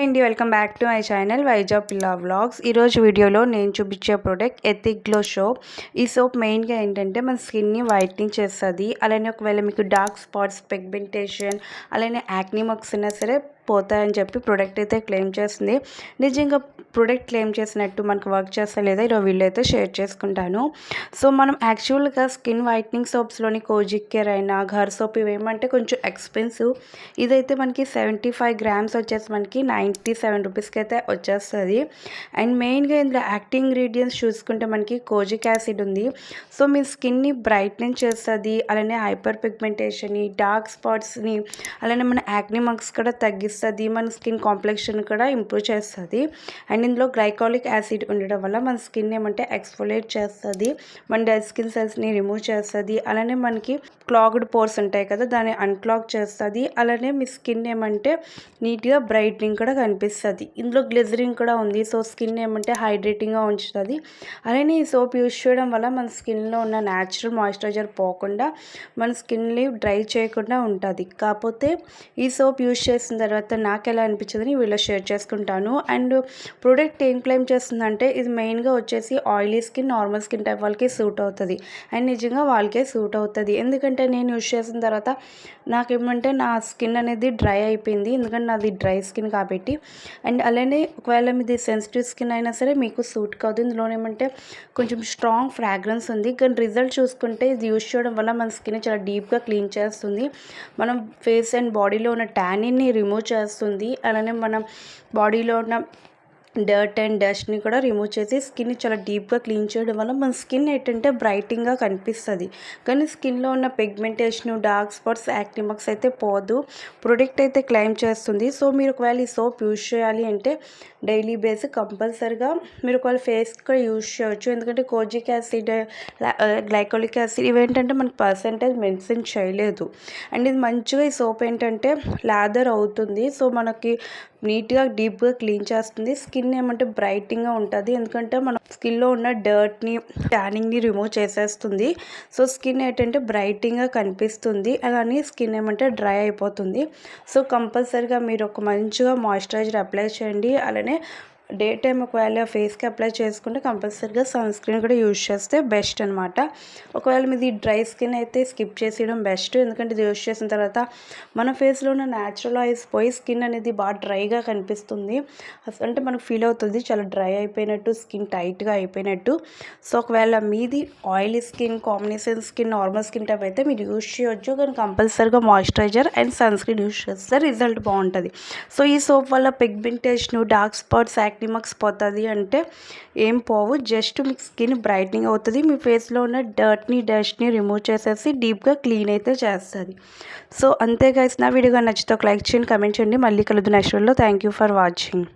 అండి, welcome back to my channel Vizag పిల్లా vlogs. ఈరోజు వీడియోలో నేను చూపించే ప్రోడక్ట్ ఎథిక్ గ్లో సోప్. ఈ సోప్ మెయిన్గా ఏంటంటే మన స్కిన్ని వైట్నింగ్ చేస్తుంది. అలానే ఒకవేళ మీకు డార్క్ స్పాట్స్, పిగ్మెంటేషన్, అలానే యాక్నీ మార్క్స్ ఉన్నా సరే పోతాయని చెప్పి ప్రోడక్ట్ అయితే క్లెయిమ్ చేస్తుంది. నిజంగా ప్రోడక్ట్ క్లెయిమ్ చేసినట్టు మనకు వర్క్ చేస్తా లేదా ఈరోజు వీడియో అయితే షేర్ చేసుకుంటాను. సో మనం యాక్చువల్గా స్కిన్ వైట్నింగ్ సోప్స్లోని కోజిక్ కేర్ అయినా ఘర్ సోప్ ఇవేమంటే కొంచెం ఎక్స్పెన్సివ్. ఇదైతే మనకి 75 గ్రామ్స్ వచ్చేసి మనకి 97 రూపీస్కి అయితే వచ్చేస్తుంది. అండ్ మెయిన్గా ఇందులో యాక్టివ్ ఇంగ్రీడియంట్స్ చూసుకుంటే మనకి కోజిక్ యాసిడ్ ఉంది. సో మీ స్కిన్ని బ్రైట్నింగ్ చేస్తుంది, అలానే హైపర్ పిగ్మెంటేషన్ని, డార్క్ స్పాట్స్ని, అలానే మన యాక్నీ మార్క్స్ కూడా తగ్గిస్తుంది, మన స్కిన్ కాంప్లెక్షన్ కూడా ఇంప్రూవ్ చేస్తుంది. అండ్ ఇందులో గ్లైకాలిక్ యాసిడ్ ఉండడం వల్ల మన స్కిన్ ఏమంటే ఎక్స్ఫోలియేట్ చేస్తుంది, మన డెడ్ స్కిన్ సెల్స్ని రిమూవ్ చేస్తుంది, అలానే మనకి క్లాగ్డ్ పోర్స్ ఉంటాయి కదా దాన్ని అన్క్లాగ్ చేస్తుంది, అలానే మీ స్కిన్ ఏమంటే నీట్గా బ్రైట్నింగ్ కూడా కనిపిస్తుంది. ఇందులో గ్లిజరిన్ కూడా ఉంది, సో స్కిన్ ఏమంటే హైడ్రేటింగ్గా ఉంచుతుంది. అలానే ఈ సోప్ యూజ్ చేయడం వల్ల మన స్కిన్లో ఉన్న న్యాచురల్ మాయిశ్చరైజర్ పోకుండా మన స్కిన్ని డ్రై చేయకుండా ఉంటుంది. కాకపోతే ఈ సోప్ యూజ్ చేసిన తర్వాత నాకు ఎలా అనిపించిందని వీళ్ళో షేర్ చేసుకుంటాను. అండ్ ప్రోడక్ట్ ఏం క్లెయిమ్ చేస్తుందంటే ఇది మెయిన్గా వచ్చేసి oily skin, normal skin type వాళ్ళకి సూట్ అవుతుంది. అండ్ నిజంగా వాళ్ళకే సూట్ అవుతుంది. ఎందుకంటే నేను యూజ్ చేసిన తర్వాత నాకేమంటే నా స్కిన్ అనేది డ్రై అయిపోయింది, ఎందుకంటే నాది డ్రై స్కిన్ కాబట్టి. అండ్ అలానే ఒకవేళ మీది సెన్సిటివ్ స్కిన్ అయినా సరే మీకు సూట్ కాదు. ఇందులో ఏమంటే కొంచెం స్ట్రాంగ్ ఫ్రాగ్రెన్స్ ఉంది, కానీ రిజల్ట్ చూసుకుంటే ఇది యూజ్ చేయడం వల్ల మన స్కిన్ చాలా డీప్గా క్లీన్ చేస్తుంది, మనం ఫేస్ అండ్ బాడీలో ఉన్న ట్యానిన్ని రిమూవ్ చేస్తుంది, అలానే మన బాడీలో ఉన్న డర్ట్ అండ్ డస్ట్ని కూడా రిమూవ్ చేసి స్కిన్ని చాలా డీప్గా క్లీన్ చేయడం వల్ల మన స్కిన్ ఏంటంటే బ్రైటింగ్గా కనిపిస్తుంది. కానీ స్కిన్లో ఉన్న pigmentation, dark spots, acne marks అయితే పోదు. ప్రోడక్ట్ అయితే క్లెయిమ్ చేస్తుంది. సో మీరు ఒకవేళ ఈ సోప్ యూజ్ చేయాలి అంటే డైలీ బేస్ కంపల్సరిగా మీరు ఒకవేళ ఫేస్ కూడా యూజ్ చేయవచ్చు. ఎందుకంటే కోజిక్ యాసిడ్, గ్లైకోలిక్ యాసిడ్ ఇవేంటంటే మనకి పర్సెంటేజ్ మెన్షన్ చేయలేదు. అండ్ ఇది మంచిగా ఈ సోప్ ఏంటంటే లాదర్ అవుతుంది, సో మనకి నీట్గా డీప్గా క్లీన్ చేస్తుంది. స్కిన్ ఏమంటే బ్రైటింగ్గా ఉంటుంది, ఎందుకంటే మన స్కిన్లో ఉన్న డర్ట్ని, ట్యానింగ్ని రిమూవ్ చేసేస్తుంది. సో స్కిన్ ఏంటంటే బ్రైటింగ్గా కనిపిస్తుంది, కానీ స్కిన్ ఏమంటే డ్రై అయిపోతుంది. సో కంపల్సరీగా మీరు ఒక మంచిగా మాయిశ్చరైజర్ అప్లై చేయండి. అలానే డే టైం ఒకవేళ ఫేస్కి అప్లై చేసుకుంటే కంపల్సరీగా సన్ స్క్రీన్ కూడా యూజ్ చేస్తే బెస్ట్ అనమాట. ఒకవేళ మీది డ్రై స్కిన్ అయితే స్కిప్ చేసేయడం బెస్ట్, ఎందుకంటే ఇది యూజ్ చేసిన తర్వాత మన ఫేస్లో ఉన్న న్యాచురల్ ఆయిల్స్ పోయి స్కిన్ అనేది బాగా డ్రైగా కనిపిస్తుంది. అంటే మనకు ఫీల్ అవుతుంది చాలా డ్రై అయిపోయినట్టు, స్కిన్ టైట్గా అయిపోయినట్టు. సో ఒకవేళ మీది oily skin, combination skin, normal skin type అయితే మీరు యూజ్ చేయొచ్చు, కానీ కంపల్సరీగా moisturiser and sunscreen use చేస్తే రిజల్ట్ బాగుంటుంది. సో ఈ సోప్ వల్ల pigmentation, dark spots, acne marks పోతుంది అంటే ఏం పోవు, జస్ట్ మీకు స్కిన్ బ్రైట్నింగ్ అవుతుంది, మీ ఫేస్లో ఉన్న డస్ట్ని రిమూవ్ చేసేసి డీప్గా క్లీన్ అయితే చేస్తుంది. సో అంతే గైస్, నా వీడియో నచ్చితే ఒక లైక్ చేయండి, కమెంట్ చేయండి. మళ్ళీ కలుద్దాం నెక్స్ట్ వీడియోలో. Thank you for watching.